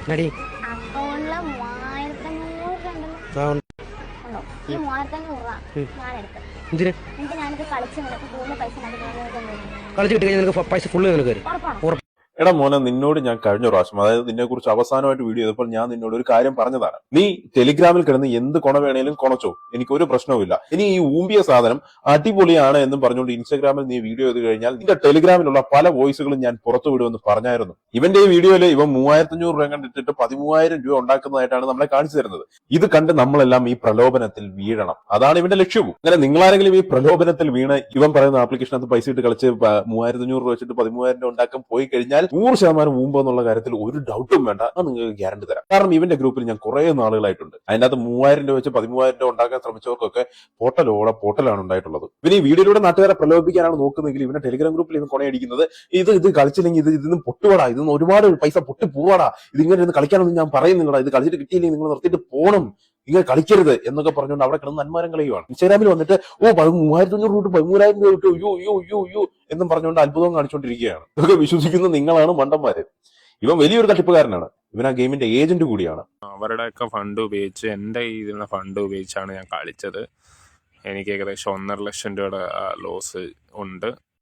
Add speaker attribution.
Speaker 1: അക്കൗണ്ടില് 3500 ഉണ്ടോ? ഈ 3500 ഞാൻ എടുത്തു. എന്നിട്ട് ഞാനിത് കളിച്ച് നിനക്ക് കൂടുതൽ പൈസ കളിച്ച് കിട്ടി കഴിഞ്ഞാൽ നിനക്ക് പൈസ ഫുള്ള് നിനക്ക്
Speaker 2: എടാ മോനെ, നിന്നോട് ഞാൻ കഴിഞ്ഞ പ്രാവശ്യം, അതായത് നിന്നെ കുറിച്ച് അവസാനമായിട്ട് വീഡിയോ ചെയ്തപ്പോൾ ഞാൻ നിന്നോട് ഒരു കാര്യം പറഞ്ഞതാണ്. നീ ടെലിഗ്രാമിൽ കിടന്ന് എന്ത് കൊണ വേണേലും കൊണച്ചോ, എനിക്ക് ഒരു പ്രശ്നവുമില്ല. ഇനി ഈ ഊമ്പിയ സാധനം അടിപൊളിയാണ് എന്ന് പറഞ്ഞുകൊണ്ട് ഇൻസ്റ്റാഗ്രാമിൽ നീ വീഡിയോ ചെയ്ത് കഴിഞ്ഞാൽ നിന്റെ ടെലിഗ്രാമിലുള്ള പല വോയിസുകളും ഞാൻ പുറത്തു വിടുമെന്ന് പറഞ്ഞായിരുന്നു. ഇവന്റെ ഈ വീഡിയോയിൽ ഇവൻ 3500 രൂപ കണ്ടിട്ടിട്ട് 10000 രൂപ ഉണ്ടാക്കുന്നതായിട്ടാണ് നമ്മളെ കാണിച്ചു തരുന്നത്. ഇത് കണ്ട് നമ്മളെല്ലാം ഈ പ്രലോഭനത്തിൽ വീഴണം, അതാണ് ഇവന്റെ ലക്ഷ്യവും. അങ്ങനെ നിങ്ങളാരെങ്കിലും ഈ പ്രലോഭനത്തിൽ വീണ് ഇവൻ പറയുന്ന ആപ്ലിക്കേഷനകത്ത് പൈസ ഇട്ട് കളിച്ച് 3500 രൂപ വെച്ചിട്ട് 13000 രൂപ ഉണ്ടാക്കാൻ പോയി കഴിഞ്ഞാൽ 100% മുമ്പ് എന്നുള്ള കാര്യത്തിൽ ഒരു ഡൗട്ടും വേണ്ട, അത് നിങ്ങൾക്ക് ഗ്യാരണ്ടി തരാം. കാരണം ഇവന്റെ ഗ്രൂപ്പിൽ ഞാൻ കുറെ നാളുകളായിട്ടുണ്ട്. അതിനകത്ത് 3000 രൂപ വെച്ച് 13000 രൂപ ഉണ്ടാക്കാൻ ശ്രമിച്ചവർക്കൊക്കെ പൊട്ടലാണ് ഉണ്ടായിട്ടുള്ളത്. ഇവന് ഈ വീഡിയോയിലൂടെ നാട്ടുകാരെ പ്രലോഭിപ്പിക്കാനാണ് നോക്കുന്നതെങ്കിൽ ഇവന്റെ ടെലിഗ്രാം ഗ്രൂപ്പിൽ ഇവൻ കൊണയടിക്കുന്നത് ഇത് കളിച്ചില്ലെങ്കിൽ ഇതിന്ന് പൊട്ടുവാടാ, ഇതൊന്നും ഒരുപാട് പൈസ പൊട്ടി പോവാടാ, ഇതിങ്ങനെ ഇരുന്ന് കളിക്കാനൊന്നും ഞാൻ പറയുന്നില്ലടാ, ഇത് കളിച്ചിട്ട് കിട്ടിയില്ലെങ്കിൽ നിങ്ങൾ നിർത്തിയിട്ട് പോകണം, ഇങ്ങനെ കളിക്കരുത് എന്നൊക്കെ പറഞ്ഞുകൊണ്ട് അവിടെ കിടന്ന് നന്മാരം കളയുവാണ്. ഇൻസ്റ്റാഗ്രാമിൽ വന്നിട്ട് 3500 രൂപ 13000 രൂപ കിട്ടും, യോ എന്നും പറഞ്ഞുകൊണ്ട് അത്ഭുതം കാണിച്ചുകൊണ്ടിരിക്കുകയാണ്. ഇതൊക്കെ വിശ്വസിക്കുന്ന നിങ്ങളാണ് മണ്ടന്മാര്. ഇവൻ വലിയൊരു തട്ടിപ്പുകാരനാണ്, ഇവൻ ആ ഗെയിമിന്റെ ഏജന്റ് കൂടിയാണ്.
Speaker 3: അവരുടെയൊക്കെ ഫണ്ട് ഉപയോഗിച്ച് എൻ്റെ ഇതിലുള്ള ഫണ്ട് ഉപയോഗിച്ചാണ് ഞാൻ കളിച്ചത്. എനിക്ക് ഏകദേശം 1.5 ലക്ഷം രൂപയുടെ ലോസ് ഉണ്ട്.